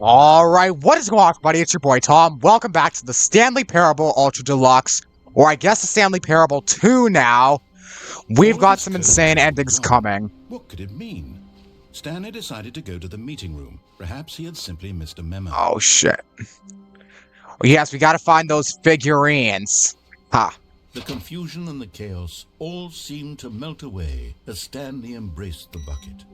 Alright, what is going on, everybody? It's your boy Tom. Welcome back to the Stanley Parable Ultra Deluxe, or I guess the Stanley Parable 2 now. We've got some insane endings coming. What could it mean? Stanley decided to go to the meeting room. Perhaps he had simply missed a memo. Oh, shit. Yes, we gotta find those figurines. Ha. The confusion and the chaos all seemed to melt away as Stanley embraced the bucket.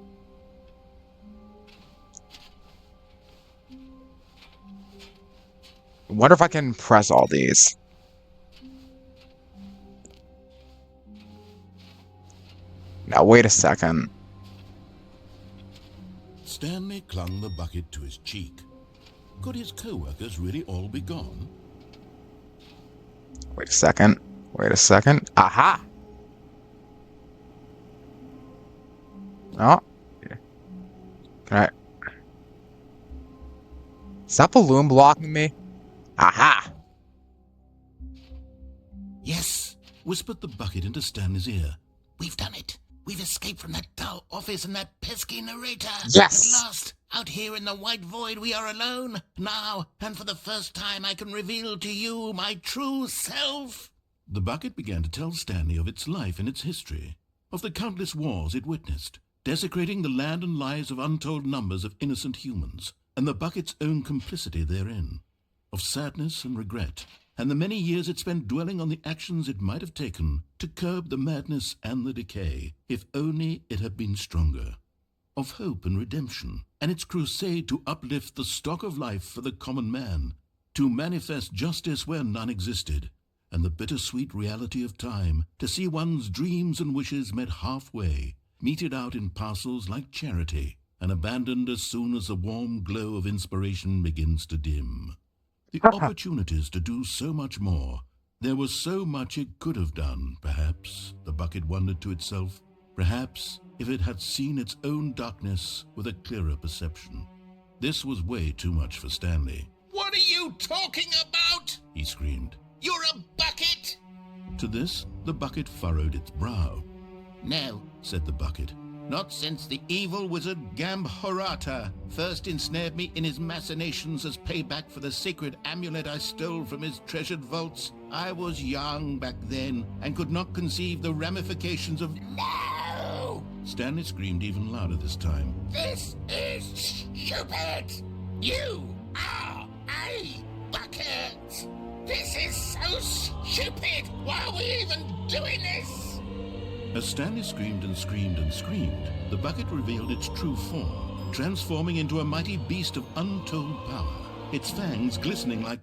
I wonder if I can press all these. Now, wait a second. Stanley clung the bucket to his cheek. Could his co-workers really all be gone? Wait a second. Wait a second. Aha! Oh. Can I... Is that balloon blocking me? Aha! Yes, whispered the bucket into Stanley's ear. We've done it. We've escaped from that dull office and that pesky narrator. Yes! At last, out here in the white void, we are alone. Now, and for the first time, I can reveal to you my true self. The bucket began to tell Stanley of its life and its history, of the countless wars it witnessed, desecrating the land and lives of untold numbers of innocent humans, and the bucket's own complicity therein, of sadness and regret, and the many years it spent dwelling on the actions it might have taken to curb the madness and the decay, if only it had been stronger, of hope and redemption, and its crusade to uplift the stock of life for the common man, to manifest justice where none existed, and the bittersweet reality of time, to see one's dreams and wishes met halfway, meted out in parcels like charity, and abandoned as soon as the warm glow of inspiration begins to dim. The opportunities to do so much more. There was so much it could have done, perhaps, the bucket wondered to itself. Perhaps, if it had seen its own darkness with a clearer perception. This was way too much for Stanley. What are you talking about? He screamed. You're a bucket! To this, the bucket furrowed its brow. No, Said the bucket. not since the evil wizard Gambhorata first ensnared me in his machinations as payback for the sacred amulet I stole from his treasured vaults. I was young back then and could not conceive the ramifications of... No! Stanley screamed even louder this time. This is stupid! You are a bucket! This is so stupid! Why are we even doing this? As Stanley screamed and screamed and screamed, the bucket revealed its true form, transforming into a mighty beast of untold power, its fangs glistening like...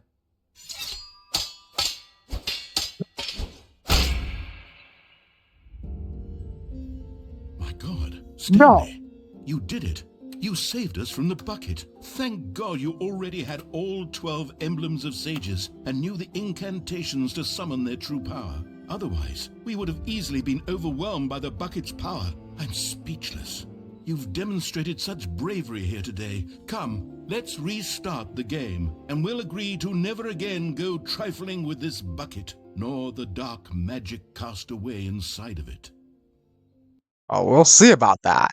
My God, Stanley, you did it. You saved us from the bucket. Thank God you already had all 12 emblems of sages and knew the incantations to summon their true power. Otherwise, we would have easily been overwhelmed by the bucket's power. I'm speechless. You've demonstrated such bravery here today. Come, let's restart the game, and we'll agree to never again go trifling with this bucket, nor the dark magic cast away inside of it. Oh, we'll see about that.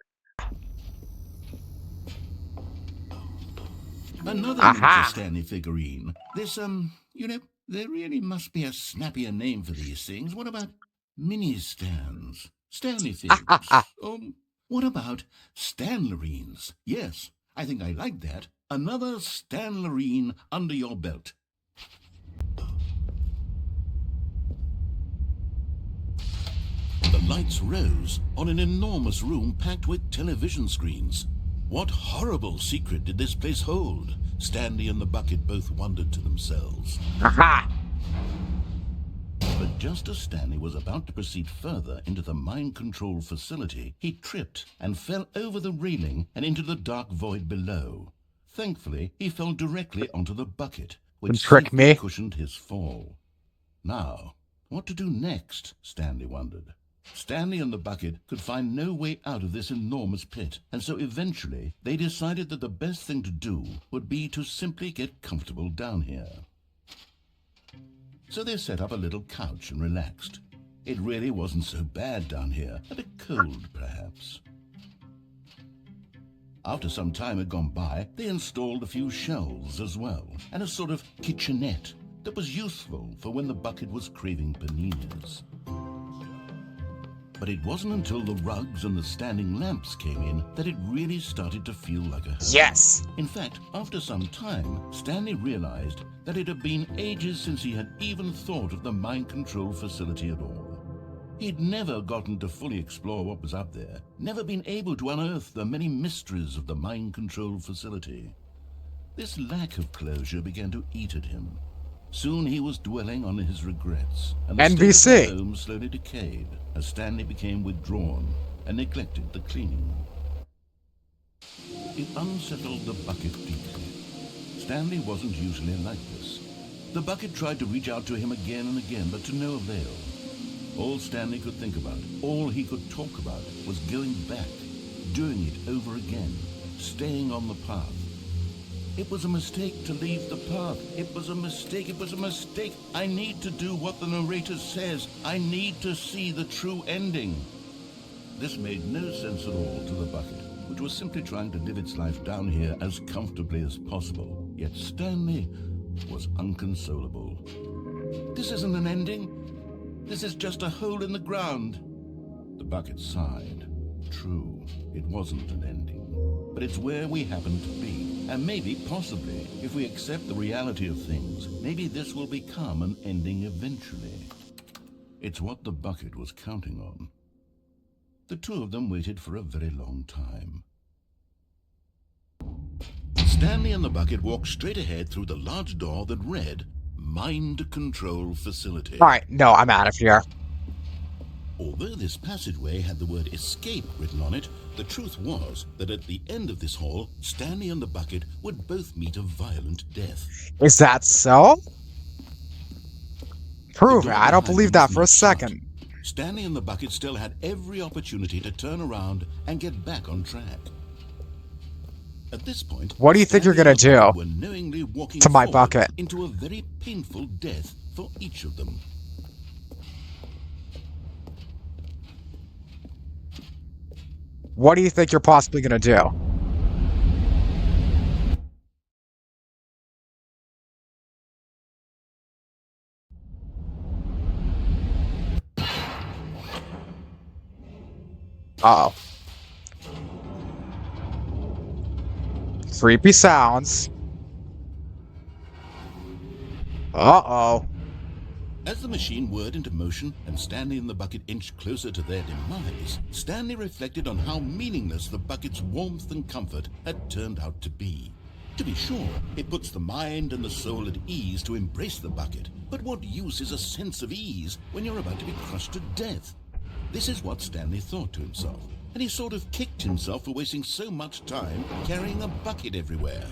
Another Aha! Stanley figurine. This, there really must be a snappier name for these things. What about mini-stands? Stanley figures. What about Stanlerines? Yes, I think I like that. Another Stanlerine under your belt. The lights rose on an enormous room packed with television screens. What horrible secret did this place hold? Stanley and the bucket both wondered to themselves. Aha! But just as Stanley was about to proceed further into the mind control facility, he tripped and fell over the railing and into the dark void below. Thankfully, he fell directly onto the bucket, which Trick me. cushioned his fall. Now, what to do next? Stanley wondered. Stanley and the bucket could find no way out of this enormous pit, and so eventually they decided that the best thing to do would be to simply get comfortable down here. So they set up a little couch and relaxed. It really wasn't so bad down here, a bit cold perhaps. After some time had gone by, they installed a few shelves as well, and a sort of kitchenette that was useful for when the bucket was craving paninis. But it wasn't until the rugs and the standing lamps came in that it really started to feel like a home. Yes. In fact, after some time, Stanley realized that it had been ages since he had even thought of the mind control facility at all. He'd never gotten to fully explore what was up there, never been able to unearth the many mysteries of the mind control facility. This lack of closure began to eat at him. Soon he was dwelling on his regrets, and the NBC. state of the home slowly decayed as Stanley became withdrawn and neglected the cleaning. It unsettled the bucket deeply. Stanley wasn't usually like this. The bucket tried to reach out to him again and again, but to no avail. All Stanley could think about, all he could talk about, was going back, doing it over again, staying on the path. It was a mistake to leave the path. It was a mistake. It was a mistake. I need to do what the narrator says. I need to see the true ending. This made no sense at all to the bucket, which was simply trying to live its life down here as comfortably as possible. Yet Stanley was unconsolable. This isn't an ending. This is just a hole in the ground. The bucket sighed. True, it wasn't an ending, but it's where we happen to be. And maybe, possibly, if we accept the reality of things, maybe this will become an ending eventually. It's what the bucket was counting on. The two of them waited for a very long time. Stanley and the bucket walked straight ahead through the large door that read, Mind Control Facility. Alright, no, I'm out of here. Although this passageway had the word escape written on it, the truth was that at the end of this hall, Stanley and the bucket would both meet a violent death. Is that so? Prove The it. door I don't behind believe them that for a was shut. second. Stanley and the bucket still had every opportunity to turn around and get back on track. At this point, What do you think you're gonna Stanley and the do bucket were knowingly walking to my forward bucket? into a very painful death for each of them. What do you think you're possibly gonna do? Uh-oh. Creepy sounds. Uh-oh. As the machine whirred into motion and Stanley and the bucket inched closer to their demise, Stanley reflected on how meaningless the bucket's warmth and comfort had turned out to be. To be sure, it puts the mind and the soul at ease to embrace the bucket, but what use is a sense of ease when you're about to be crushed to death? This is what Stanley thought to himself, and he sort of kicked himself for wasting so much time carrying a bucket everywhere.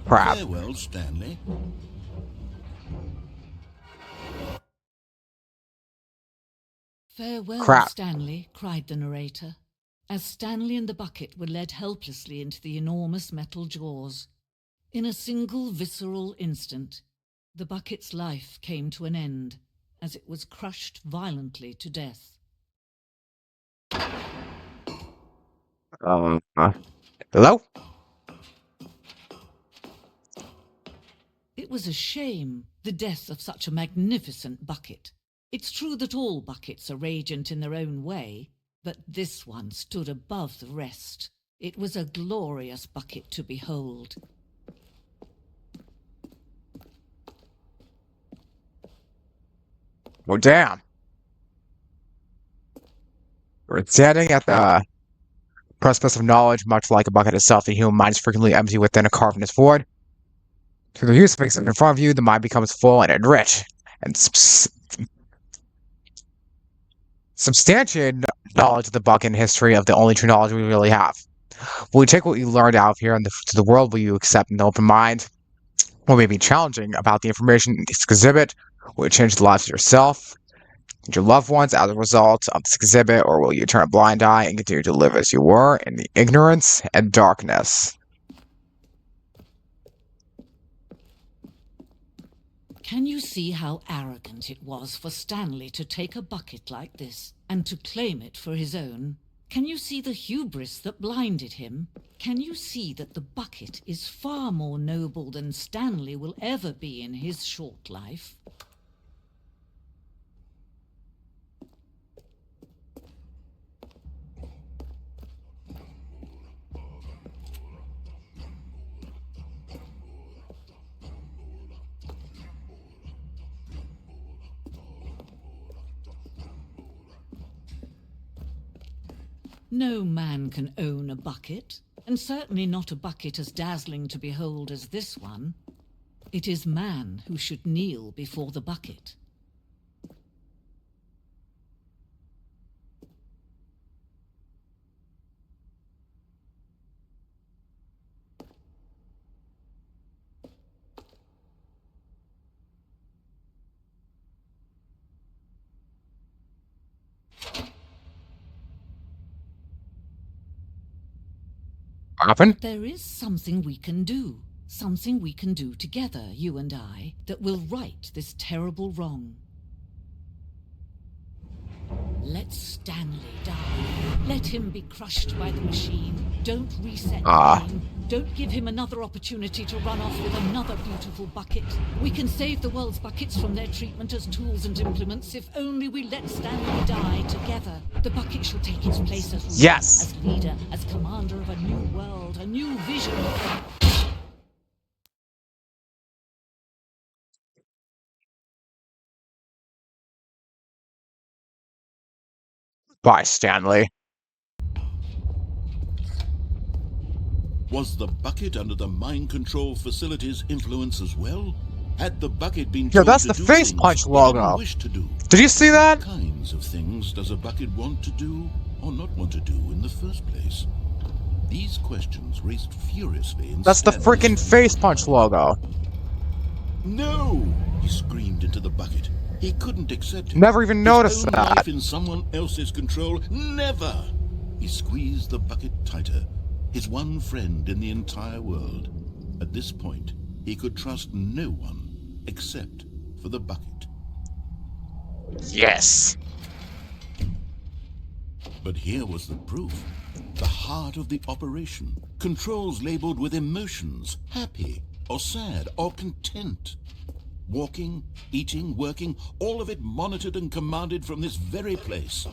Crap. Farewell, Stanley. Farewell, Crap. Stanley, cried the narrator, as Stanley and the bucket were led helplessly into the enormous metal jaws. In a single visceral instant, the bucket's life came to an end, as it was crushed violently to death. Hello? It was a shame, the death of such a magnificent bucket. It's true that all buckets are radiant in their own way, but this one stood above the rest. It was a glorious bucket to behold. Oh, damn. We're standing at the precipice of knowledge, much like a bucket itself. The human mind is frequently empty within a cavernous void. Through the use of things in front of you, the mind becomes full and enriched, and substantiated knowledge of the bucket and history of the only true knowledge we really have. Will you take what you learned out here to the world? Will you accept an open mind? What may be challenging about the information in this exhibit? Will you change the lives of yourself and your loved ones as a result of this exhibit, or will you turn a blind eye and continue to live as you were in the ignorance and darkness? Can you see how arrogant it was for Stanley to take a bucket like this and to claim it for his own? Can you see the hubris that blinded him? Can you see that the bucket is far more noble than Stanley will ever be in his short life? No man can own a bucket, and certainly not a bucket as dazzling to behold as this one. It is man who should kneel before the bucket. Happen? There is something we can do. Something we can do together, you and I, that will right this terrible wrong. Let Stanley die. Let him be crushed by the machine. Don't reset the game. Don't give him another opportunity to run off with another beautiful bucket. We can save the world's buckets from their treatment as tools and implements if only we let Stanley die together. The bucket shall take its place as ruler, as leader, as commander of a new world, a new vision. Bye, Stanley. Was the bucket under the mind control facility's influence as well? Had the bucket been Yo, told that's to the do face things punch it logo. didn't wish to do? Did you see that? What kinds of things does a bucket want to do or not want to do in the first place? These questions raced furiously in That's the Stanley's freaking mind. face punch logo. No! He screamed into the bucket. He couldn't accept it. Never even noticed His own that. life in someone else's control? Never! He squeezed the bucket tighter. His one friend in the entire world. At this point, he could trust no one except for the bucket. Yes. But here was the proof. The heart of the operation. Controls labeled with emotions. Happy, or sad, or content. Walking, eating, working, all of it monitored and commanded from this very place.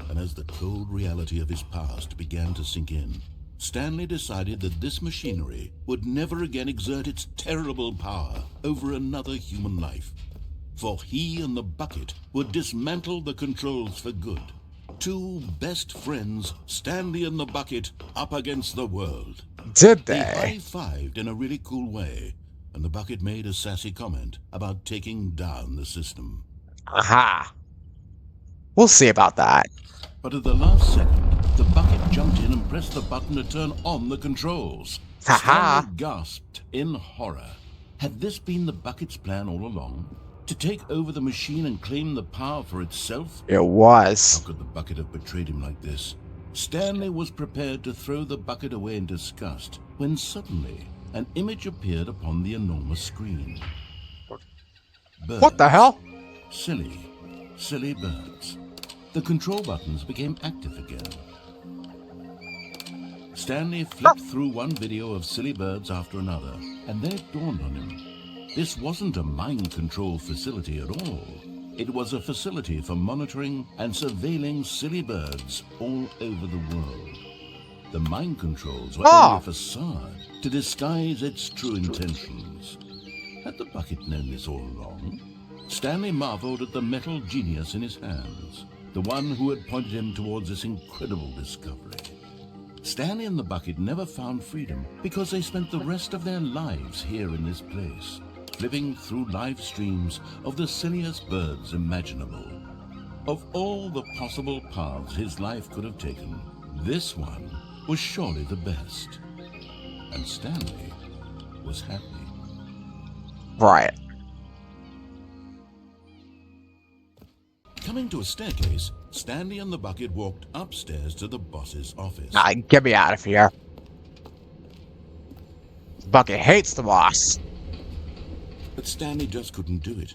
And as the cold reality of his past began to sink in, Stanley decided that this machinery would never again exert its terrible power over another human life. For he and the bucket would dismantle the controls for good. Two best friends, Stanley and the bucket, up against the world. Did They they? high-fived in a really cool way, and the bucket made a sassy comment about taking down the system. Aha. We'll see about that. But at the last second, the bucket jumped in and pressed the button to turn on the controls. Ha-ha. Stanley gasped in horror. Had this been the bucket's plan all along? To take over the machine and claim the power for itself? It was. How could the bucket have betrayed him like this? Stanley was prepared to throw the bucket away in disgust when suddenly an image appeared upon the enormous screen. Birds. What the hell? Silly, silly birds. The control buttons became active again. Stanley flipped through one video of silly birds after another, and then it dawned on him. This wasn't a mind control facility at all. It was a facility for monitoring and surveilling silly birds all over the world. The mind controls were only a facade to disguise its true intentions. Had the bucket known this all along? Stanley marveled at the metal genius in his hands, the one who had pointed him towards this incredible discovery. Stanley and the bucket never found freedom because they spent the rest of their lives here in this place, flipping through live streams of the silliest birds imaginable. Of all the possible paths his life could have taken, this one was surely the best. And Stanley was happy. Right. Coming to a staircase, Stanley and the bucket walked upstairs to the boss's office. Get me out of here. Bucket hates the boss. But Stanley just couldn't do it.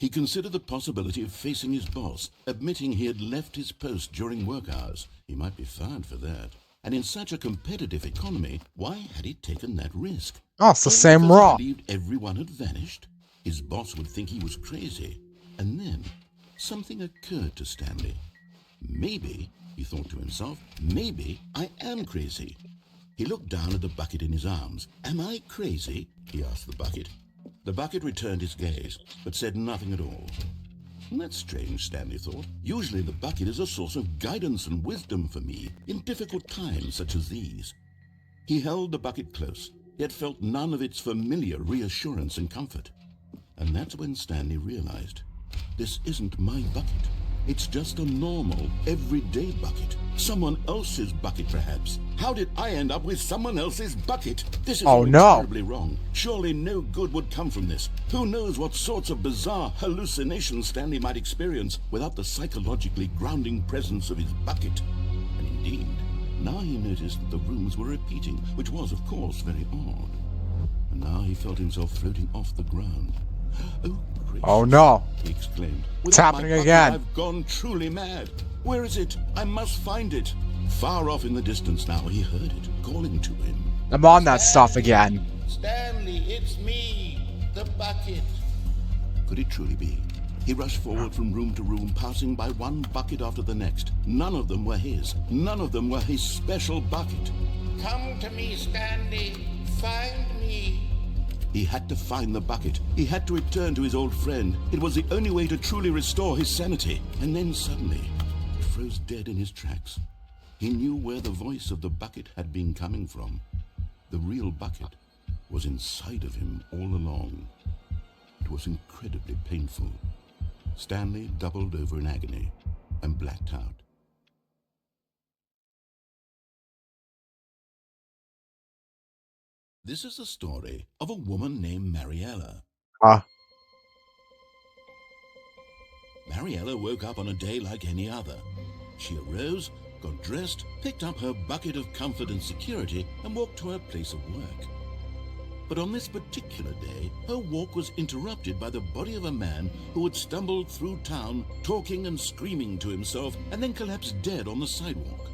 He considered the possibility of facing his boss, admitting he had left his post during work hours. He might be fired for that. And in such a competitive economy, why had he taken that risk? Oh, it's the All same because Raw. he believed everyone had vanished? His boss would think he was crazy. And then something occurred to Stanley. Maybe, he thought to himself, maybe I am crazy. He looked down at the bucket in his arms. Am I crazy? He asked the bucket. The bucket returned his gaze, but said nothing at all. That's strange, Stanley thought. Usually the bucket is a source of guidance and wisdom for me in difficult times such as these. He held the bucket close, yet felt none of its familiar reassurance and comfort. And that's when Stanley realized, this isn't my bucket. It's just a normal, everyday bucket. Someone else's bucket, perhaps. How did I end up with someone else's bucket? This is all terribly wrong. Surely no good would come from this. Who knows what sorts of bizarre hallucinations Stanley might experience without the psychologically grounding presence of his bucket. And indeed, now he noticed that the rooms were repeating, which was, of course, very odd. And now he felt himself floating off the ground. Oh, gracious, Oh no. he exclaimed. It's happening again. I've gone truly mad. Where is it? I must find it. Far off in the distance now, he heard it, calling to him. I'm on that stuff again. Stanley, it's me, the bucket. Could it truly be? He rushed forward from room to room, passing by one bucket after the next. None of them were his. None of them were his special bucket. Come to me, Stanley. Find me. He had to find the bucket. He had to return to his old friend. It was the only way to truly restore his sanity. And then suddenly, he froze dead in his tracks. He knew where the voice of the bucket had been coming from. The real bucket was inside of him all along. It was incredibly painful. Stanley doubled over in agony and blacked out. This is the story of a woman named Mariella. Mariella woke up on a day like any other. She arose, got dressed, picked up her bucket of comfort and security, and walked to her place of work. But on this particular day, her walk was interrupted by the body of a man who had stumbled through town, talking and screaming to himself, and then collapsed dead on the sidewalk.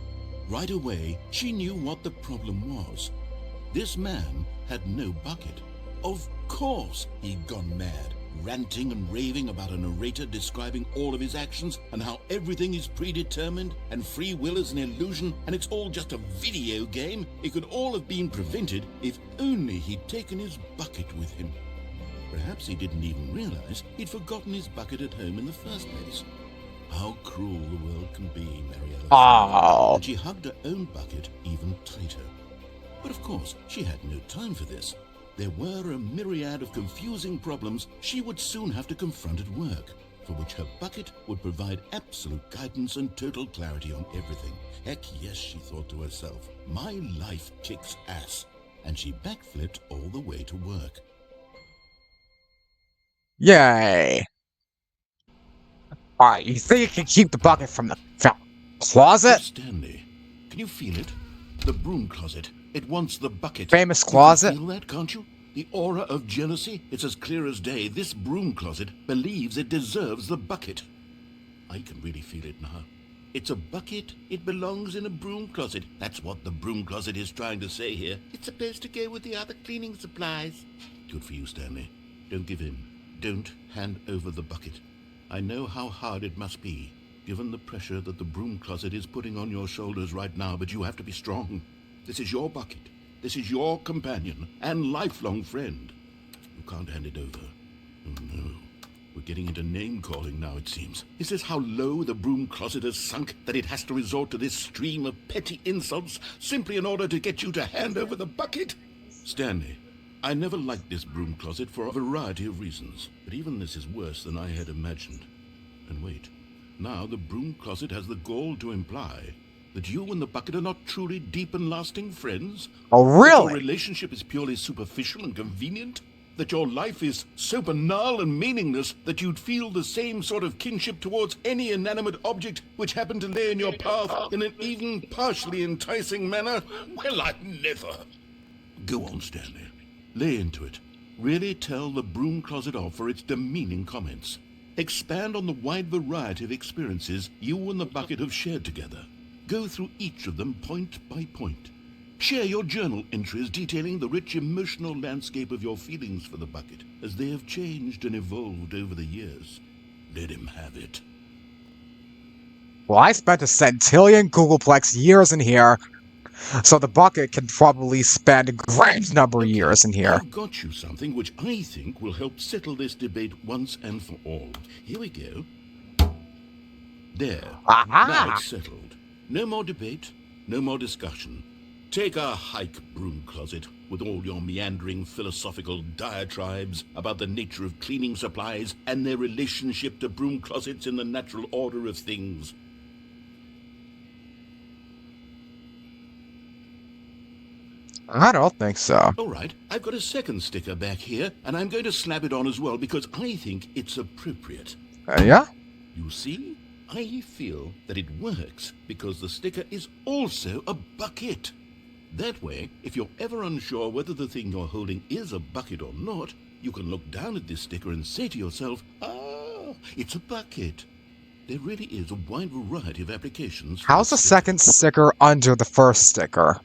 Right away, she knew what the problem was. This man had no bucket. Of course he'd gone mad, ranting and raving about a narrator describing all of his actions and how everything is predetermined and free will is an illusion and it's all just a video game. It could all have been prevented if only he'd taken his bucket with him. Perhaps he didn't even realize he'd forgotten his bucket at home in the first place. How cruel the world can be, Mariella thought, and she hugged her own bucket even tighter. But of course, she had no time for this. There were a myriad of confusing problems she would soon have to confront at work, for which her bucket would provide absolute guidance and total clarity on everything. Heck yes, she thought to herself, my life kicks ass. And she backflipped all the way to work. Yay. Alright, you think you can keep the bucket from the closet? Stanley, can you feel it? The broom closet. It wants the bucket. Famous closet? You can feel that, can't you? The aura of jealousy? It's as clear as day. This broom closet believes it deserves the bucket. I can really feel it now. It's a bucket. It belongs in a broom closet. That's what the broom closet is trying to say here. It's supposed to go with the other cleaning supplies. Good for you, Stanley. Don't give in. Don't hand over the bucket. I know how hard it must be, given the pressure that the broom closet is putting on your shoulders right now, but you have to be strong. This is your bucket. This is your companion and lifelong friend. You can't hand it over. Oh no. We're getting into name-calling now, it seems. Is this how low the broom closet has sunk, that it has to resort to this stream of petty insults simply in order to get you to hand over the bucket? Stanley, I never liked this broom closet for a variety of reasons, but even this is worse than I had imagined. And wait, now the broom closet has the gall to imply that you and the bucket are not truly deep and lasting friends? Oh, That your really? relationship is purely superficial and convenient? That your life is so banal and meaningless that you'd feel the same sort of kinship towards any inanimate object which happened to lay in your path in an even partially enticing manner? Well, I'd never. Go on, Stanley. Lay into it. Really tell the broom closet off for its demeaning comments. Expand on the wide variety of experiences you and the bucket have shared together. Go through each of them point by point. Share your journal entries detailing the rich emotional landscape of your feelings for the bucket as they have changed and evolved over the years. Let him have it. Well, I spent a centillion Googleplex years in here, so the bucket can probably spend a grand number of years in here. I've got you something which I think will help settle this debate once and for all. Here we go. There. Aha! Now it's settled. No more debate, no more discussion. Take a hike, broom closet, with all your meandering philosophical diatribes about the nature of cleaning supplies and their relationship to broom closets in the natural order of things. I don't think so. All right, I've got a second sticker back here, and I'm going to slap it on as well because I think it's appropriate. Yeah? You see, I feel that it works because the sticker is also a bucket. That way, if you're ever unsure whether the thing you're holding is a bucket or not, you can look down at this sticker and say to yourself, ah, it's a bucket. There really is a wide variety of applications. How's the second sticker under the first sticker?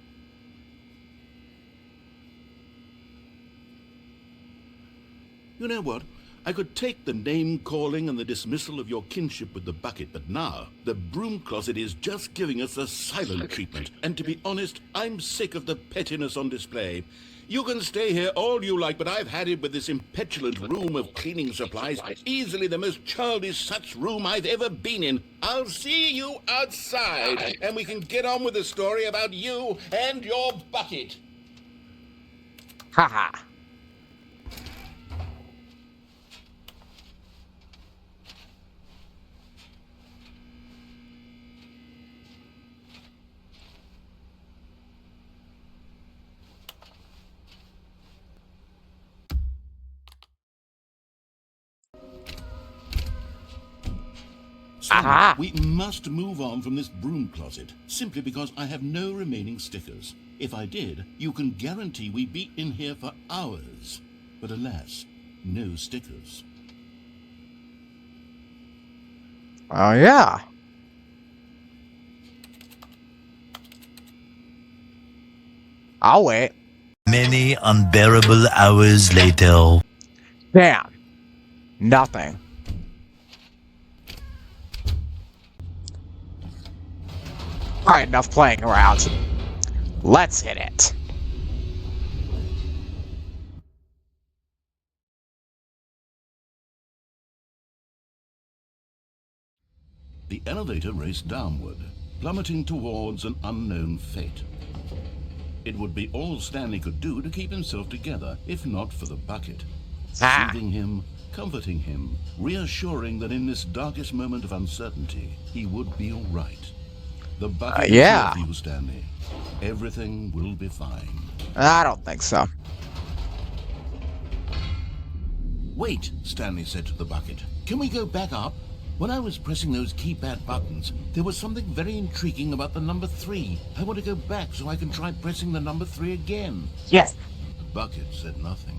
You know what? I could take the name-calling and the dismissal of your kinship with the bucket, but now the broom closet is just giving us a silent treatment. And to be honest, I'm sick of the pettiness on display. You can stay here all you like, but I've had it with this impetulant room of cleaning supplies. Easily the most childish such room I've ever been in. I'll see you outside, and we can get on with the story about you and your bucket. Haha. Stanley, we must move on from this broom closet, simply because I have no remaining stickers. If I did, you can guarantee we'd be in here for hours. But alas, no stickers. Oh, yeah. I'll wait. Many unbearable hours later. Damn. Nothing. Alright, enough playing around. Let's hit it. The elevator raced downward, plummeting towards an unknown fate. It would be all Stanley could do to keep himself together, if not for the bucket. Soothing him, comforting him, reassuring that in this darkest moment of uncertainty, he would be all right. The bucket is with you, Stanley. Everything will be fine. I don't think so. Wait, Stanley said to the bucket. Can we go back up? When I was pressing those keypad buttons, there was something very intriguing about the number 3. I want to go back so I can try pressing the number 3 again. Yes. The bucket said nothing.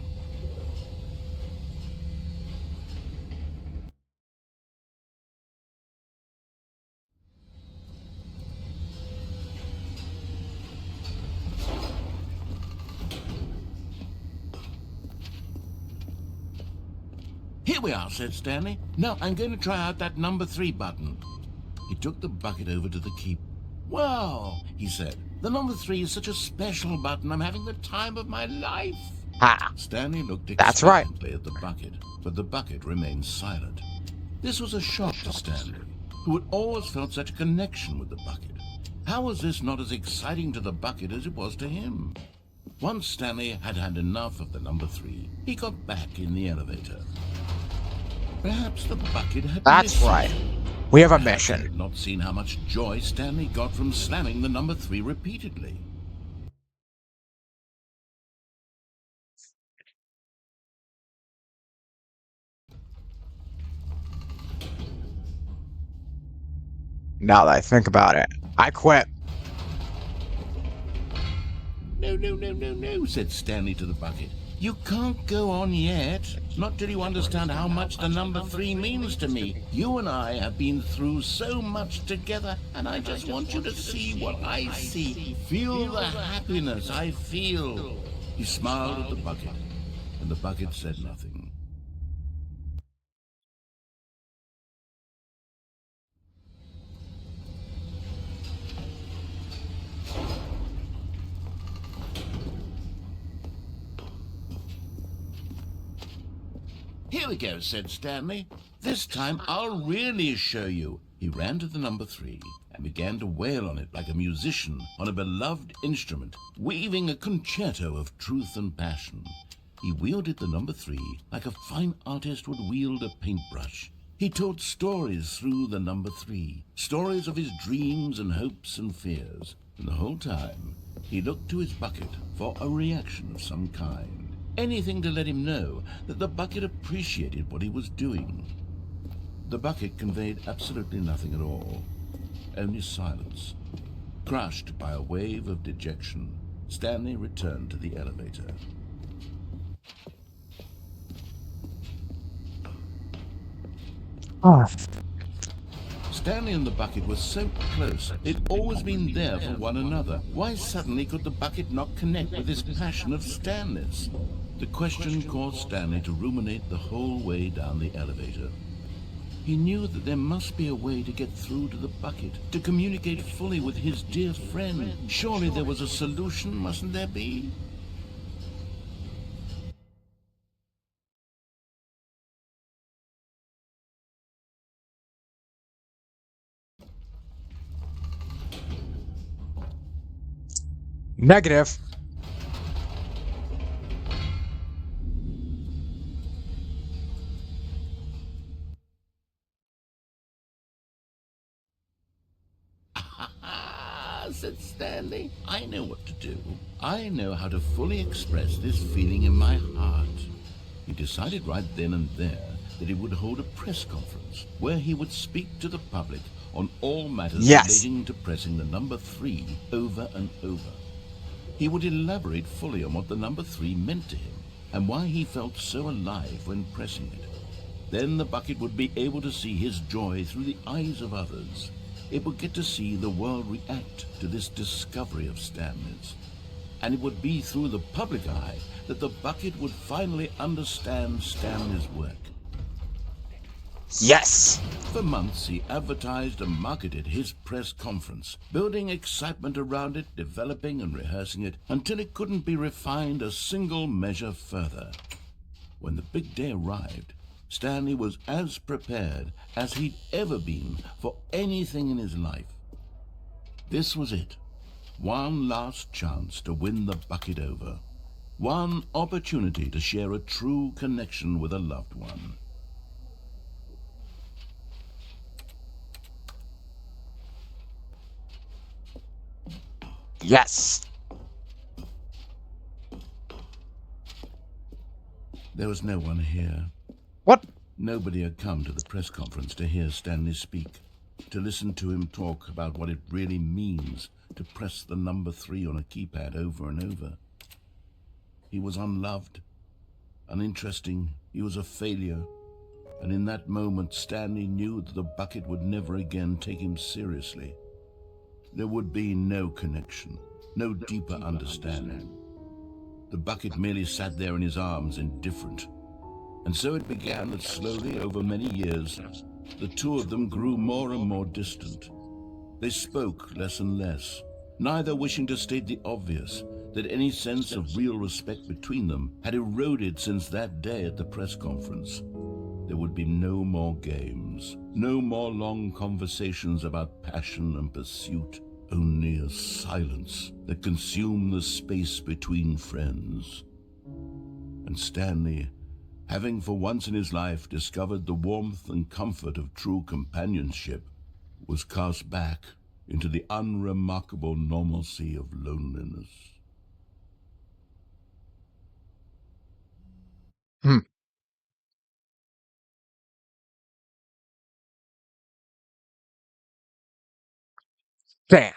Here we are, said Stanley. Now I'm going to try out that number 3 button. He took the bucket over to the key. Wow, he said. The number 3 is such a special button. I'm having the time of my life. Ha. Stanley looked That's right. expectantly at the bucket, but the bucket remained silent. This was a shock to Stanley, who had always felt such a connection with the bucket. How was this not as exciting to the bucket as it was to him? Once Stanley had had enough of the number 3, he got back in the elevator. Perhaps the bucket had That's missed right. him. We have a Perhaps he mission. had not seen how much joy Stanley got from slamming the number 3 repeatedly. Now that I think about it, I quit. No, no, no, no, no, said Stanley to the bucket. You can't go on yet. Not till you understand how much the number 3 means to me. You and I have been through so much together, and I just want you to see what I see. Feel the happiness I feel. He smiled at the bucket, and the bucket said nothing. Here we go, said Stanley. This time I'll really show you. He ran to the number 3 and began to wail on it like a musician on a beloved instrument, weaving a concerto of truth and passion. He wielded the number 3 like a fine artist would wield a paintbrush. He told stories through the number 3, stories of his dreams and hopes and fears. And the whole time, he looked to his bucket for a reaction of some kind. Anything to let him know that the bucket appreciated what he was doing. The bucket conveyed absolutely nothing at all, only silence. Crushed by a wave of dejection, Stanley returned to the elevator. Oh, Stanley and the bucket were so close. They'd always been there for one another. Why suddenly could the bucket not connect with this passion of Stanley's? The question caused Stanley to ruminate the whole way down the elevator. He knew that there must be a way to get through to the bucket, to communicate fully with his dear friend. Surely there was a solution, mustn't there be? negative. Ah, said Stanley. I know what to do. I know how to fully express this feeling in my heart. He decided right then and there that he would hold a press conference where he would speak to the public on all matters Yes. relating to pressing the number 3 over and over. He would elaborate fully on what the number 3 meant to him and why he felt so alive when pressing it. Then the bucket would be able to see his joy through the eyes of others. It would get to see the world react to this discovery of Stanley's. And it would be through the public eye that the bucket would finally understand Stanley's work. Yes. For months, he advertised and marketed his press conference, building excitement around it, developing and rehearsing it, until it couldn't be refined a single measure further. When the big day arrived, Stanley was as prepared as he'd ever been for anything in his life. This was it. One last chance to win the bucket over. One opportunity to share a true connection with a loved one. Yes. There was no one here. What? Nobody had come to the press conference to hear Stanley speak, to listen to him talk about what it really means to press the number 3 on a keypad over and over. He was unloved, uninteresting, he was a failure, and in that moment Stanley knew that the bucket would never again take him seriously. There would be no connection, no deeper understanding. The bucket merely sat there in his arms, indifferent. And so it began that slowly, over many years, the two of them grew more and more distant. They spoke less and less, neither wishing to state the obvious, that any sense of real respect between them had eroded since that day at the press conference. There would be no more games, no more long conversations about passion and pursuit, only a silence that consumed the space between friends. And Stanley, having for once in his life discovered the warmth and comfort of true companionship, was cast back into the unremarkable normalcy of loneliness. Hmm. Damn.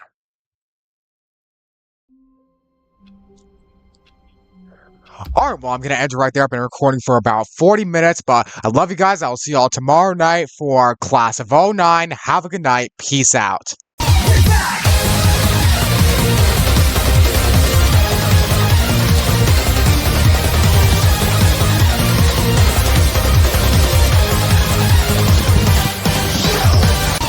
All right, well, I'm going to end it right there. I've been recording for about 40 minutes, but I love you guys. I'll see y'all tomorrow night for Class of '09. Have a good night. Peace out.